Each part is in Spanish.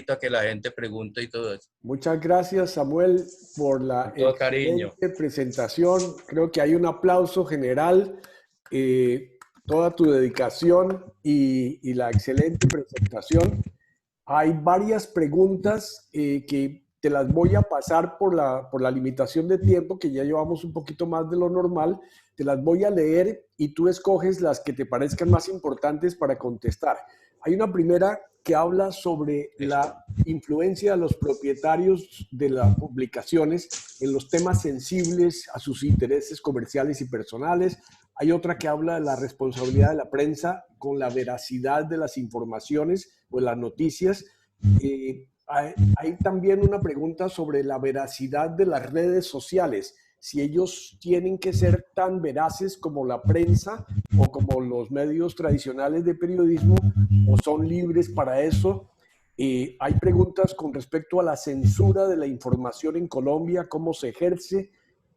a que la gente pregunte y todo eso. Muchas gracias, Samuel, por la Con todo cariño. excelente presentación. Creo que hay un aplauso general. Toda tu dedicación y la excelente presentación. Hay varias preguntas que te las voy a pasar por la limitación de tiempo, que ya llevamos un poquito más de lo normal. Te las voy a leer y tú escoges las que te parezcan más importantes para contestar. Hay una primera que habla sobre la influencia de los propietarios de las publicaciones en los temas sensibles a sus intereses comerciales y personales. Hay otra que habla de la responsabilidad de la prensa con la veracidad de las informaciones o de las noticias. Hay también una pregunta sobre la veracidad de las redes sociales, si ellos tienen que ser tan veraces como la prensa o como los medios tradicionales de periodismo, o son libres para eso. Hay preguntas con respecto a la censura de la información en Colombia, cómo se ejerce,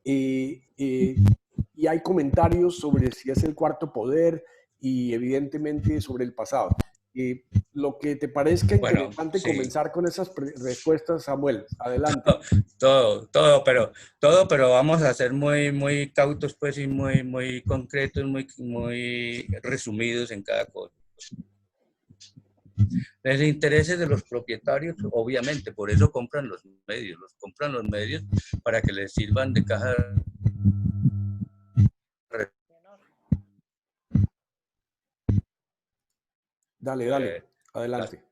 y hay comentarios sobre si es el cuarto poder y evidentemente sobre el pasado. Lo que te parezca interesante, sí. comenzar con esas respuestas, Samuel. Adelante. Pero vamos a ser muy cautos, pues, y muy concretos, muy resumidos en cada cosa. Los intereses de los propietarios, obviamente, por eso compran los medios para que les sirvan de caja. Dale, adelante.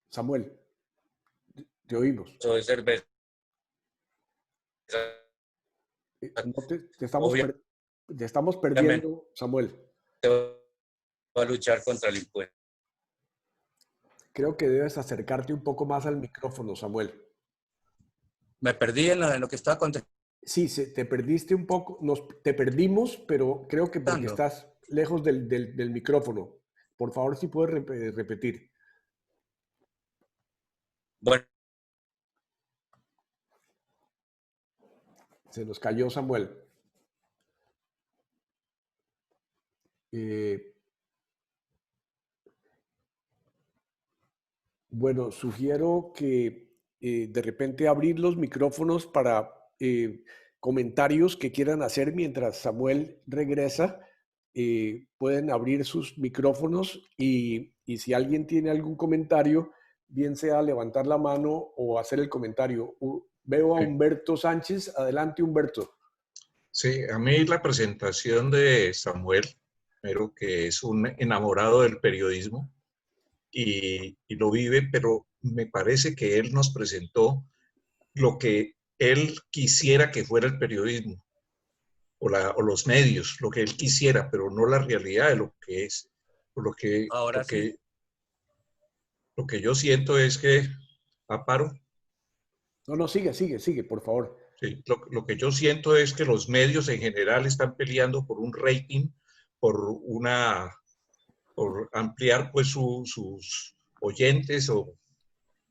Samuel, te oímos. De cerveza. No te estamos perdiendo, Samuel. Va a luchar contra el impuesto. Creo que debes acercarte un poco más al micrófono, Samuel. Me perdí en lo que estaba contestando. Sí, te perdiste un poco, te perdimos, pero creo que porque estás lejos del micrófono. Por favor, si puedes repetir. Bueno. Se nos cayó Samuel. Bueno, sugiero que de repente abrir los micrófonos para comentarios que quieran hacer mientras Samuel regresa. Pueden abrir sus micrófonos y si alguien tiene algún comentario, bien sea levantar la mano o hacer el comentario. Veo a Humberto Sánchez. Adelante, Humberto. Sí, a mí la presentación de Samuel, pero que es un enamorado del periodismo y lo vive, pero me parece que él nos presentó lo que él quisiera que fuera el periodismo o los medios, lo que él quisiera, pero no la realidad de lo que es. Lo que yo siento es que, Aparo. No, sigue, por favor. Sí, lo que yo siento es que los medios en general están peleando por un rating, por ampliar pues sus oyentes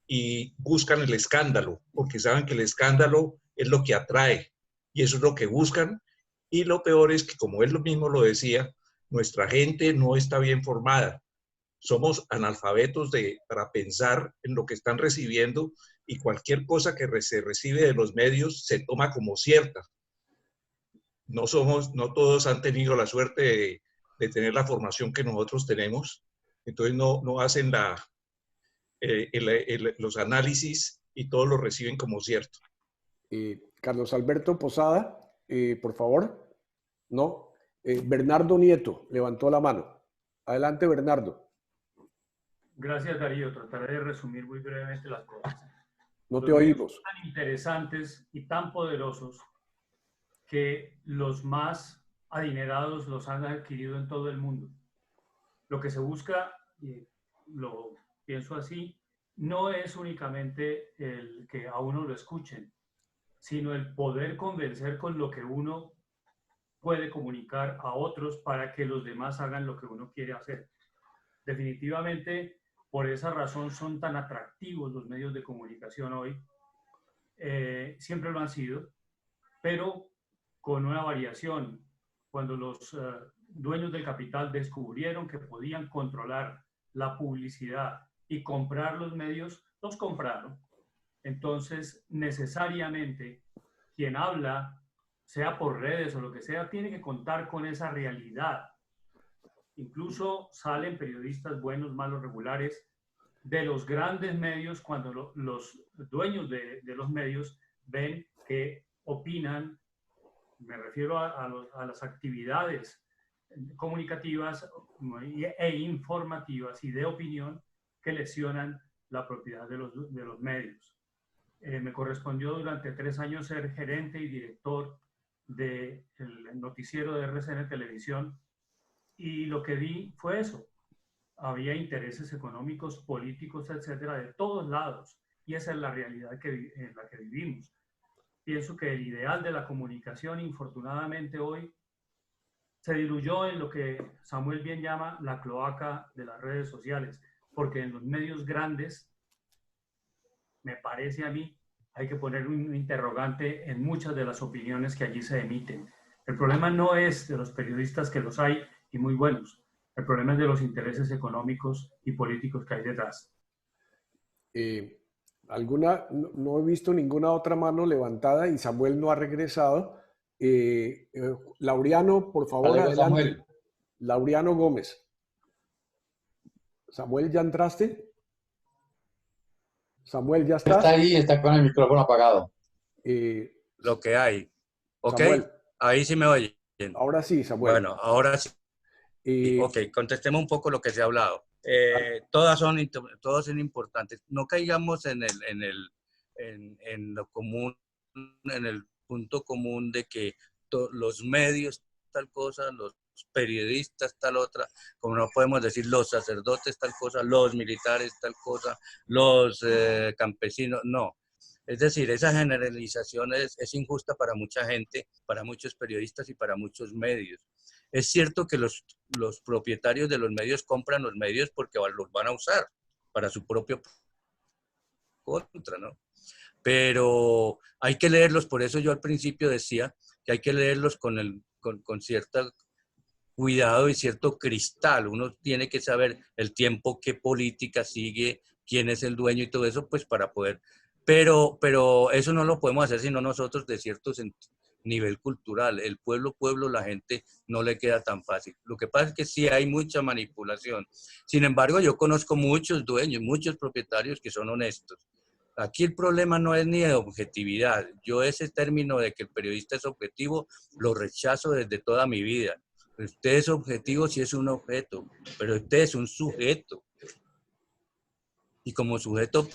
y buscan el escándalo, porque saben que el escándalo es lo que atrae y eso es lo que buscan. Y lo peor es que, como él mismo lo decía, nuestra gente no está bien formada. Somos analfabetos para pensar en lo que están recibiendo y cualquier cosa que se recibe de los medios se toma como cierta. No todos han tenido la suerte de tener la formación que nosotros tenemos, entonces no hacen los análisis y todos lo reciben como cierto. Carlos Alberto Posada, por favor. No. Bernardo Nieto levantó la mano. Adelante, Bernardo. Gracias, Darío. Trataré de resumir muy brevemente las cosas. No te oímos. Son tan interesantes y tan poderosos que los más adinerados los han adquirido en todo el mundo. Lo que se busca, y lo pienso así, no es únicamente el que a uno lo escuchen, sino el poder convencer con lo que uno puede comunicar a otros para que los demás hagan lo que uno quiere hacer. Definitivamente, por esa razón son tan atractivos los medios de comunicación hoy. Siempre lo han sido, pero con una variación. Cuando los dueños del capital descubrieron que podían controlar la publicidad y comprar los medios, los compraron. Entonces, necesariamente, quien habla, sea por redes o lo que sea, tiene que contar con esa realidad. Incluso salen periodistas buenos, malos, regulares, de los grandes medios cuando los dueños de los medios ven que opinan, me refiero a las actividades comunicativas e informativas y de opinión que lesionan la propiedad de los medios. Me correspondió durante 3 años ser gerente y director del noticiero de RCN Televisión, y lo que vi fue eso. Había intereses económicos, políticos, etcétera, de todos lados, y esa es la realidad en la que vivimos. Pienso que el ideal de la comunicación, infortunadamente hoy, se diluyó en lo que Samuel bien llama la cloaca de las redes sociales, porque en los medios grandes, me parece a mí, hay que poner un interrogante en muchas de las opiniones que allí se emiten. El problema no es de los periodistas, que los hay y muy buenos. El problema es de los intereses económicos y políticos que hay detrás. No he visto ninguna otra mano levantada y Samuel no ha regresado. Laureano, por favor, adelante. Samuel. Laureano Gómez. Samuel, ¿ya entraste? Samuel, ¿ya estás? Está ahí, está con el micrófono apagado. Lo que hay. ¿Ok? Samuel. Ahí sí me oyen. Ahora sí, Samuel. Bueno, ahora sí. Ok, contestemos un poco lo que se ha hablado. Todos son importantes. No caigamos en lo común, en el punto común de que los medios tal cosa, los periodistas tal otra, como no podemos decir los sacerdotes tal cosa, los militares tal cosa, los campesinos, no. Es decir, esa generalización es injusta para mucha gente, para muchos periodistas y para muchos medios. Es cierto que los propietarios de los medios compran los medios porque los van a usar para su propio contra, ¿no? Pero hay que leerlos, por eso yo al principio decía que hay que leerlos con cierto cuidado y cierto cristal. Uno tiene que saber el tiempo, qué política sigue, quién es el dueño y todo eso, pues para poder... Pero eso no lo podemos hacer sino nosotros de cierto nivel cultural. El pueblo, la gente no le queda tan fácil. Lo que pasa es que sí hay mucha manipulación. Sin embargo, yo conozco muchos dueños, muchos propietarios que son honestos. Aquí el problema no es ni de objetividad. Yo ese término de que el periodista es objetivo lo rechazo desde toda mi vida. Usted es objetivo si es un objeto, pero usted es un sujeto. Y como sujeto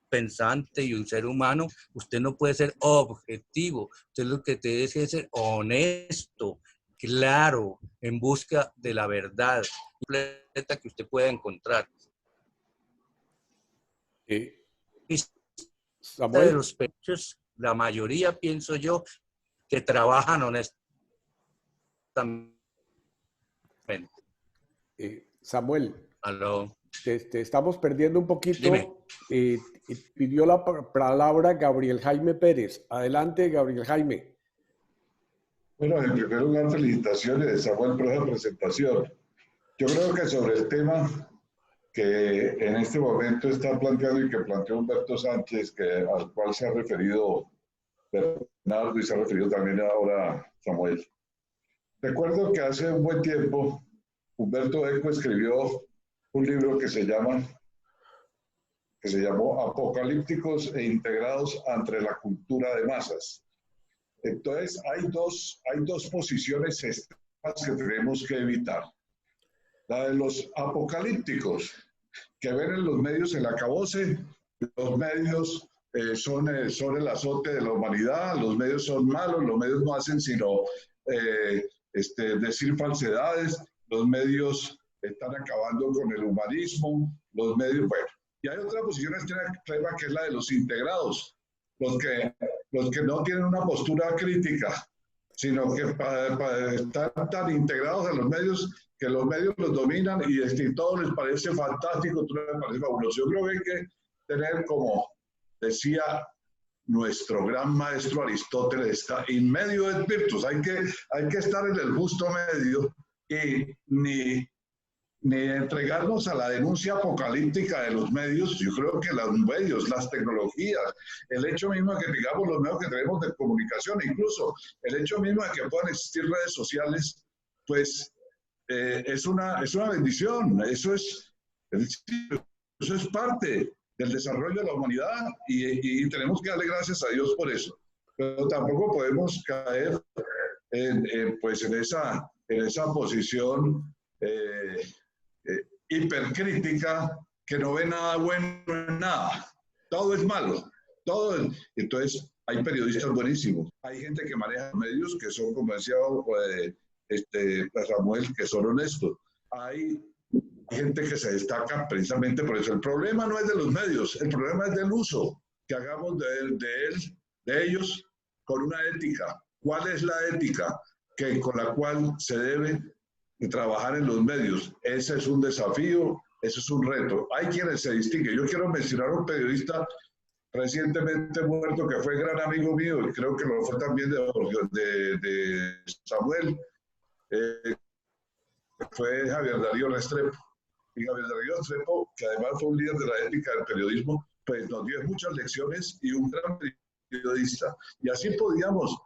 pensante y un ser humano, usted no puede ser objetivo. Usted lo que tiene que ser honesto, claro, en busca de la verdad completa que usted pueda encontrar. Samuel. De los pechos, la mayoría, pienso yo, que trabajan honestamente. Samuel. Aló. Te estamos perdiendo un poquito. Dime. Pidió la palabra Gabriel Jaime Pérez. Adelante, Gabriel Jaime. Bueno, en primer lugar, felicitaciones, Samuel, por esa presentación. Yo creo que sobre el tema que en este momento está planteando y que planteó Humberto Sánchez, al cual se ha referido Bernardo y se ha referido también ahora Samuel. Recuerdo que hace un buen tiempo Humberto Eco escribió un libro que se llamó Apocalípticos e integrados ante la cultura de masas. Entonces, hay dos posiciones extremas que tenemos que evitar. La de los apocalípticos, que ven en los medios el acabose, los medios son el azote de la humanidad, los medios son malos, los medios no hacen sino decir falsedades, los medios están acabando con el humanismo, los medios, bueno. Y hay otra posición extrema que es la de los integrados, los que no tienen una postura crítica, sino que están tan integrados en los medios que los medios los dominan y todo les parece fantástico, todo les parece fabuloso. Yo creo que hay que tener, como decía nuestro gran maestro Aristóteles, está in medio et virtus, hay que estar en el justo medio y ni ni entregarnos a la denuncia apocalíptica de los medios. Yo creo que los medios, las tecnologías, el hecho mismo de que tengamos los medios que tenemos de comunicación, incluso el hecho mismo de que puedan existir redes sociales, pues es una bendición. Eso es parte del desarrollo de la humanidad y tenemos que darle gracias a Dios por eso. Pero tampoco podemos caer pues en esa posición hipercrítica que no ve nada bueno en nada. Todo es malo. Entonces, hay periodistas buenísimos. Hay gente que maneja medios que son, como decía Samuel, que son honestos. Hay gente que se destaca precisamente por eso. El problema no es de los medios, el problema es del uso que hagamos de ellos con una ética. ¿Cuál es la ética con la cual se debe trabajar en los medios? Ese es un desafío, ese es un reto. Hay quienes se distinguen. Yo quiero mencionar a un periodista recientemente muerto que fue gran amigo mío y creo que lo fue también de Samuel. Fue Javier Darío Restrepo. Y Javier Darío Restrepo, que además fue un líder de la ética del periodismo, pues nos dio muchas lecciones y un gran periodista. Y así podíamos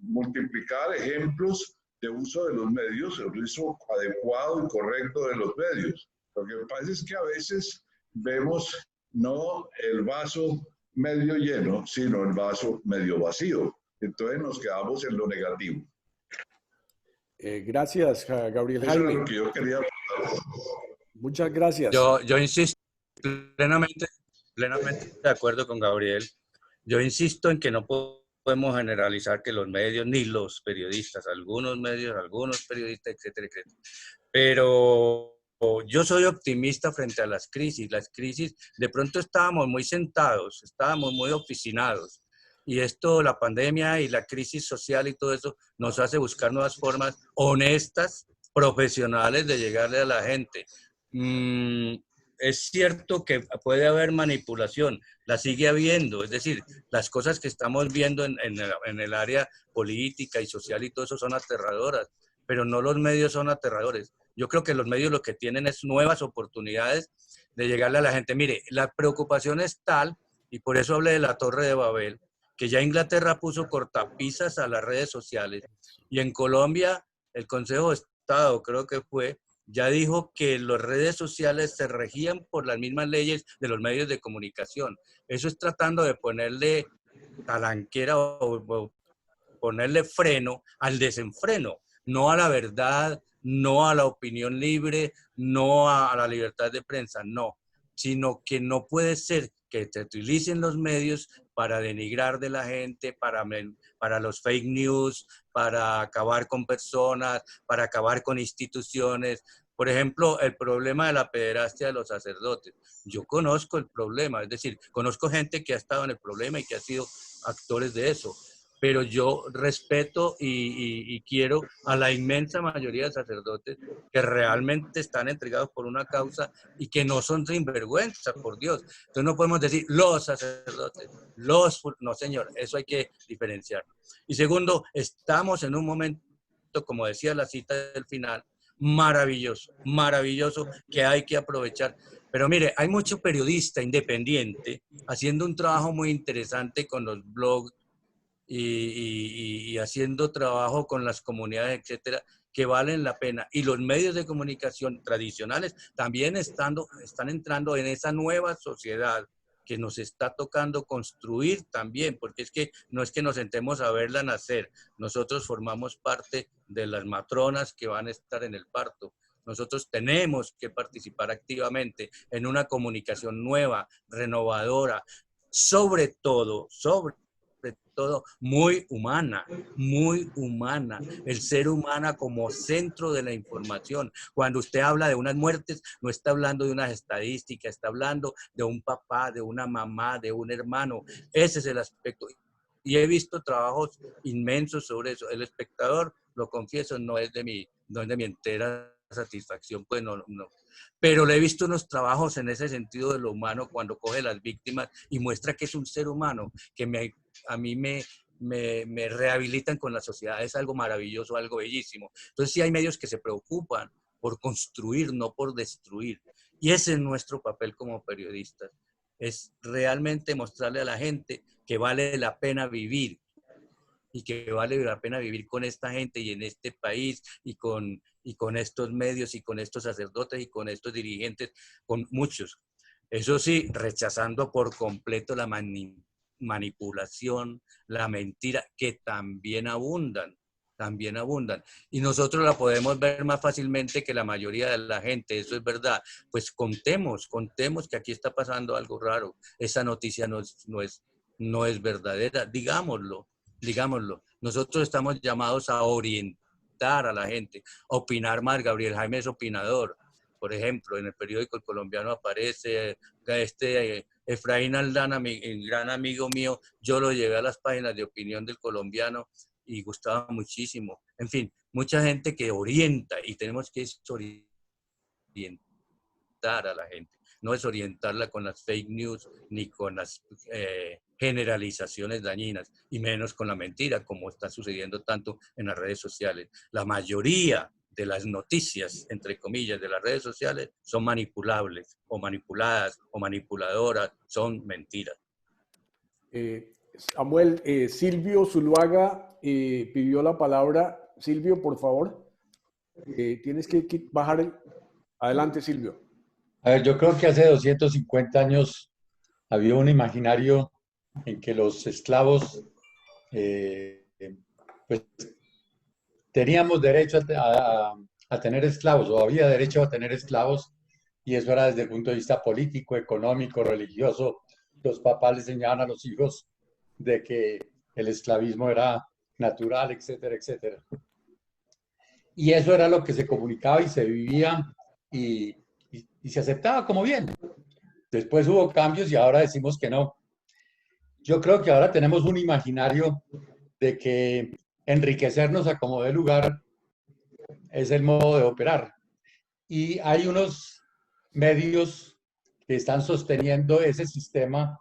multiplicar ejemplos de uso de los medios, el uso adecuado y correcto de los medios. Lo que pasa es que a veces vemos no el vaso medio lleno, sino el vaso medio vacío. Entonces nos quedamos en lo negativo. Gracias, Gabriel Eso Jaime. es lo que yo quería preguntar. Muchas gracias. Yo insisto plenamente de acuerdo con Gabriel. Yo insisto en que no podemos generalizar que los medios, ni los periodistas, algunos medios, algunos periodistas, etcétera, etcétera. Pero yo soy optimista frente a las crisis. Las crisis, de pronto estábamos muy sentados, estábamos muy oficinados. Y esto, la pandemia y la crisis social y todo eso, nos hace buscar nuevas formas honestas, profesionales de llegarle a la gente. Es cierto que puede haber manipulación, la sigue habiendo, es decir, las cosas que estamos viendo en el área política y social y todo eso son aterradoras, pero no los medios son aterradores. Yo creo que los medios lo que tienen es nuevas oportunidades de llegarle a la gente. Mire, la preocupación es tal, y por eso hablé de la Torre de Babel, que ya Inglaterra puso cortapisas a las redes sociales, y en Colombia el Consejo de Estado, creo que fue, ya dijo que las redes sociales se regían por las mismas leyes de los medios de comunicación. Eso es tratando de ponerle talanquera o ponerle freno al desenfreno, no a la verdad, no a la opinión libre, no a la libertad de prensa, no, sino que no puede ser que se utilicen los medios para denigrar de la gente, para los fake news, para acabar con personas, para acabar con instituciones. Por ejemplo, el problema de la pederastia de los sacerdotes. Yo conozco el problema, es decir, conozco gente que ha estado en el problema y que ha sido actores de eso. Pero yo respeto y quiero a la inmensa mayoría de sacerdotes que realmente están entregados por una causa y que no son sinvergüenza, por Dios. Entonces no podemos decir los sacerdotes, no señor, eso hay que diferenciarlo. Y segundo, estamos en un momento, como decía la cita del final, maravilloso, maravilloso, que hay que aprovechar. Pero mire, hay mucho periodista independiente haciendo un trabajo muy interesante con los blogs, y haciendo trabajo con las comunidades, etcétera, que valen la pena. Y los medios de comunicación tradicionales también están entrando en esa nueva sociedad que nos está tocando construir también, porque es que no es que nos sentemos a verla nacer, nosotros formamos parte de las matronas que van a estar en el parto. Nosotros tenemos que participar activamente en una comunicación nueva, renovadora, sobre todo muy humana, el ser humano como centro de la información. Cuando usted habla de unas muertes, no está hablando de unas estadísticas, está hablando de un papá, de una mamá, de un hermano. Ese es el aspecto. Y he visto trabajos inmensos sobre eso. El Espectador, lo confieso, no es de mi entera satisfacción, pues no. Pero le he visto unos trabajos en ese sentido de lo humano cuando coge las víctimas y muestra que es un ser humano, que a mí me me rehabilitan con la sociedad. Es algo maravilloso, algo bellísimo. Entonces sí hay medios que se preocupan por construir, no por destruir. Y ese es nuestro papel como periodistas. Es realmente mostrarle a la gente que vale la pena vivir y que vale la pena vivir con esta gente y en este país y con estos medios y con estos sacerdotes y con estos dirigentes, con muchos. Eso sí, rechazando por completo la manipulación, la mentira, que también abundan. Y nosotros la podemos ver más fácilmente que la mayoría de la gente, eso es verdad. Pues contemos que aquí está pasando algo raro. Esa noticia no es verdadera, digámoslo. Nosotros estamos llamados a orientar a la gente, a opinar más. Gabriel Jaime es opinador. Por ejemplo, en el periódico El Colombiano aparece Efraín Aldana, mi gran amigo mío, yo lo llevé a las páginas de opinión del Colombiano y gustaba muchísimo. En fin, mucha gente que orienta y tenemos que orientar a la gente. No es orientarla con las fake news ni con las generalizaciones dañinas y menos con la mentira, como está sucediendo tanto en las redes sociales. La mayoría de las noticias, entre comillas, de las redes sociales son manipulables o manipuladas o manipuladoras, son mentiras. Samuel, Silvio Zuluaga pidió la palabra. Silvio, por favor. Tienes que bajar. Adelante, Silvio. A ver, yo creo que hace 250 años había un imaginario en que los esclavos, pues, teníamos derecho a tener esclavos, o había derecho a tener esclavos, y eso era desde el punto de vista político, económico, religioso. Los papás le enseñaban a los hijos de que el esclavismo era natural, etcétera, etcétera. Y eso era lo que se comunicaba y se vivía y se aceptaba como bien. Después hubo cambios y ahora decimos que no. Yo creo que ahora tenemos un imaginario de que enriquecernos a como dé lugar es el modo de operar. Y hay unos medios que están sosteniendo ese sistema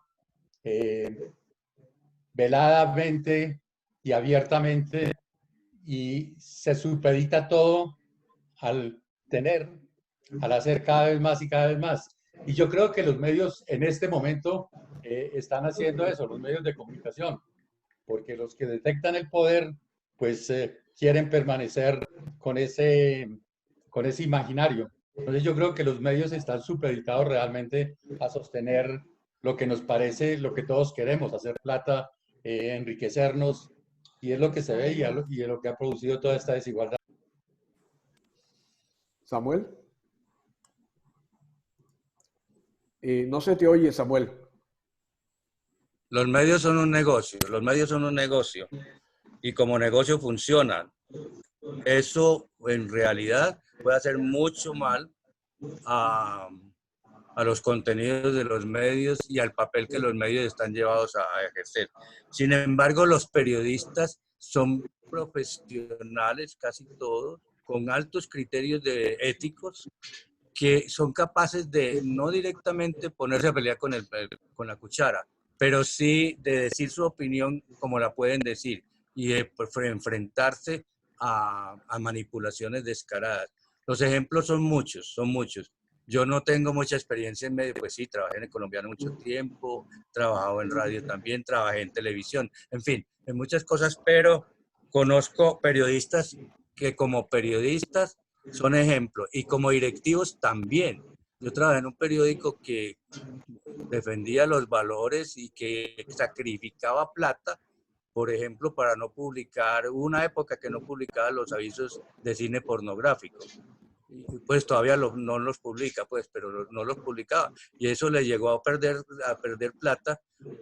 veladamente y abiertamente, y se supedita todo al hacer cada vez más y cada vez más. Y yo creo que los medios en este momento están haciendo eso, los medios de comunicación, porque los que detectan el poder, pues quieren permanecer con ese imaginario. Entonces yo creo que los medios están supeditados realmente a sostener lo que nos parece, lo que todos queremos, hacer plata, enriquecernos, y es lo que se ve y es lo que ha producido toda esta desigualdad. Samuel. No se te oye, Samuel. Los medios son un negocio, y como negocio funcionan. Eso en realidad puede hacer mucho mal a los contenidos de los medios y al papel que los medios están llevados a ejercer. Sin embargo, los periodistas son profesionales, casi todos, con altos criterios éticos, que son capaces de no directamente ponerse a pelear con la cuchara, pero sí de decir su opinión como la pueden decir y de enfrentarse a manipulaciones descaradas. Los ejemplos son muchos. Yo no tengo mucha experiencia en medio, pues sí, trabajé en El Colombiano mucho tiempo, trabajado en radio también, trabajé en televisión, en fin, en muchas cosas, pero conozco periodistas que como periodistas son ejemplos y como directivos también. Yo trabajé en un periódico que defendía los valores y que sacrificaba plata, por ejemplo, para no publicar, hubo una época que no publicaba los avisos de cine pornográfico. Pues todavía no los publica, pues, pero no los publicaba. Y eso le llegó a perder plata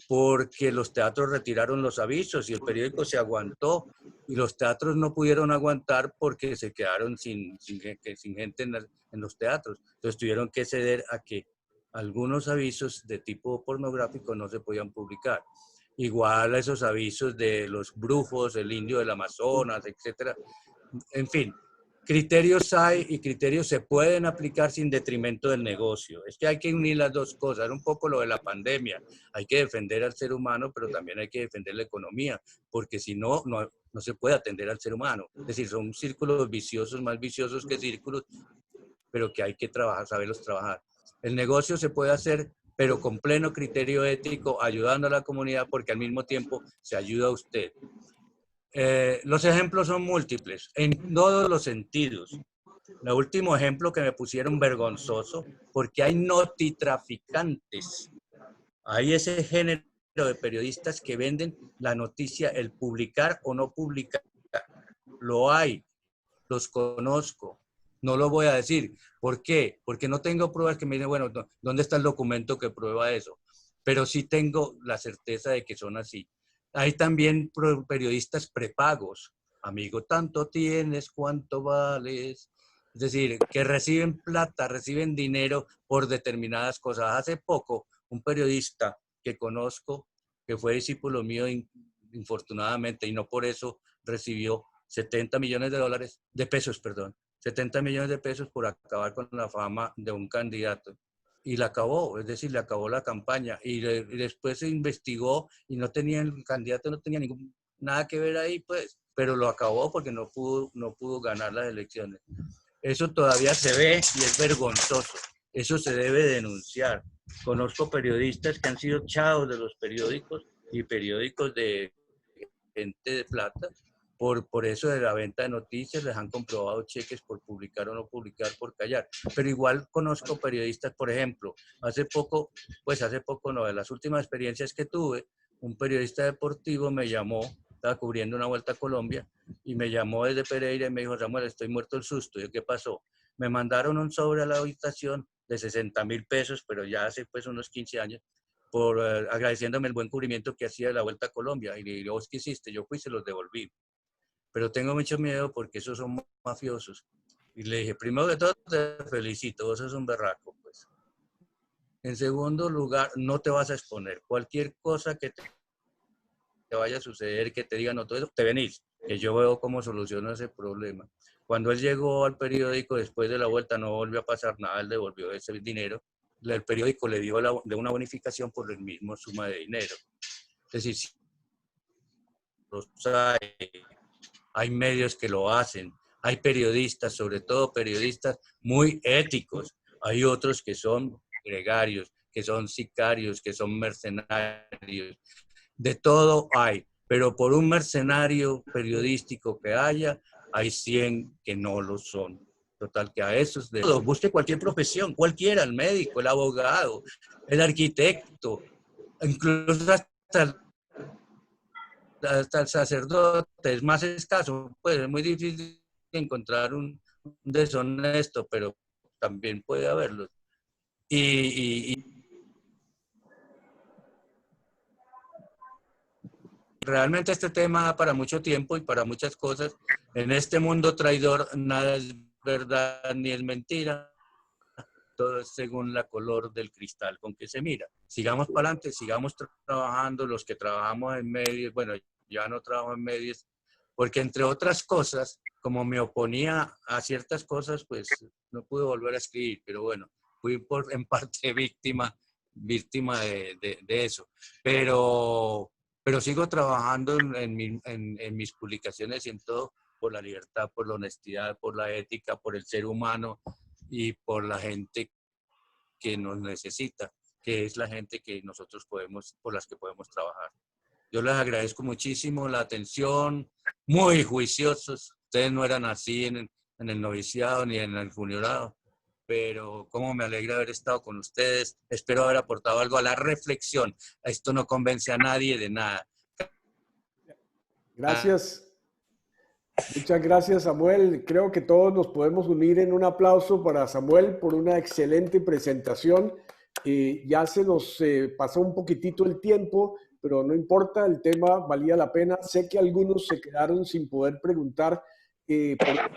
porque los teatros retiraron los avisos y el periódico se aguantó y los teatros no pudieron aguantar porque se quedaron sin gente en los teatros. Entonces tuvieron que ceder a que algunos avisos de tipo pornográfico no se podían publicar. Igual a esos avisos de los brujos, el indio del Amazonas, etcétera. En fin, criterios hay y criterios se pueden aplicar sin detrimento del negocio. Es que hay que unir las dos cosas. Era un poco lo de la pandemia. Hay que defender al ser humano, pero también hay que defender la economía, porque si no, no se puede atender al ser humano. Es decir, son círculos viciosos, más viciosos que círculos, pero que hay que trabajar, saberlos trabajar. El negocio se puede hacer, pero con pleno criterio ético, ayudando a la comunidad, porque al mismo tiempo se ayuda a usted. Los ejemplos son múltiples, en todos los sentidos. El último ejemplo que me pusieron vergonzoso, porque hay notitraficantes. Hay ese género de periodistas que venden la noticia, el publicar o no publicar. Lo hay, los conozco. No lo voy a decir. ¿Por qué? Porque no tengo pruebas que me digan, bueno, ¿dónde está el documento que prueba eso? Pero sí tengo la certeza de que son así. Hay también periodistas prepagos. Amigo, tanto tienes, cuánto vales. Es decir, que reciben plata, reciben dinero por determinadas cosas. Hace poco, un periodista que conozco, que fue discípulo mío infortunadamente, y no por eso recibió 70 millones de pesos, 70 millones de pesos por acabar con la fama de un candidato. Y la acabó, es decir, le acabó la campaña. Y después se investigó y no tenía, el candidato no tenía nada que ver ahí, pues, pero lo acabó porque no pudo ganar las elecciones. Eso todavía se ve y es vergonzoso. Eso se debe denunciar. Conozco periodistas que han sido echados de los periódicos y periódicos de gente de plata por eso de la venta de noticias. Les han comprobado cheques por publicar o no publicar, por callar. Pero igual conozco periodistas, por ejemplo, hace poco no, de las últimas experiencias que tuve, un periodista deportivo me llamó, estaba cubriendo una Vuelta a Colombia, y me llamó desde Pereira y me dijo, Samuel, estoy muerto del susto. ¿Y qué pasó? Me mandaron un sobre a la habitación de 60.000 pesos, pero ya hace pues unos 15 años, por agradeciéndome el buen cubrimiento que hacía de la Vuelta a Colombia. Y le digo, ¿vos qué hiciste? Yo fui y se los devolví. Pero tengo mucho miedo porque esos son mafiosos. Y le dije, primero que todo, te felicito, vos sos un berraco, pues. En segundo lugar, no te vas a exponer. Cualquier cosa que te vaya a suceder, que te digan, no, todo eso, te venís, que yo veo cómo soluciono ese problema. Cuando él llegó al periódico, después de la vuelta, no volvió a pasar nada, él devolvió ese dinero. El periódico le dio una bonificación por el mismo suma de dinero. Es decir, si los hay medios que lo hacen, hay periodistas, sobre todo periodistas muy éticos, hay otros que son gregarios, que son sicarios, que son mercenarios, de todo hay, pero por un mercenario periodístico que haya, hay 100 que no lo son. Total, que a esos de todos, busque cualquier profesión, cualquiera, el médico, el abogado, el arquitecto, incluso hasta el sacerdote es más escaso, pues es muy difícil encontrar un deshonesto, pero también puede haberlo. Y realmente este tema da para mucho tiempo y para muchas cosas. En este mundo traidor nada es verdad ni es mentira. Todo es según la color del cristal con que se mira. Sigamos para adelante, sigamos trabajando, los que trabajamos en medios, bueno, ya no trabajo en medios, porque entre otras cosas, como me oponía a ciertas cosas, pues no pude volver a escribir, pero bueno, fui en parte víctima de eso. Pero sigo trabajando en mis publicaciones y en todo, por la libertad, por la honestidad, por la ética, por el ser humano y por la gente que nos necesita, que es la gente que nosotros por las que podemos trabajar. Yo les agradezco muchísimo la atención, muy juiciosos. Ustedes no eran así en el noviciado ni en el funerado, pero cómo me alegra haber estado con ustedes. Espero haber aportado algo a la reflexión. Esto no convence a nadie de nada. Gracias. Muchas gracias, Samuel. Creo que todos nos podemos unir en un aplauso para Samuel por una excelente presentación. Ya se nos pasó un poquitito el tiempo, pero no importa, el tema valía la pena. Sé que algunos se quedaron sin poder preguntar por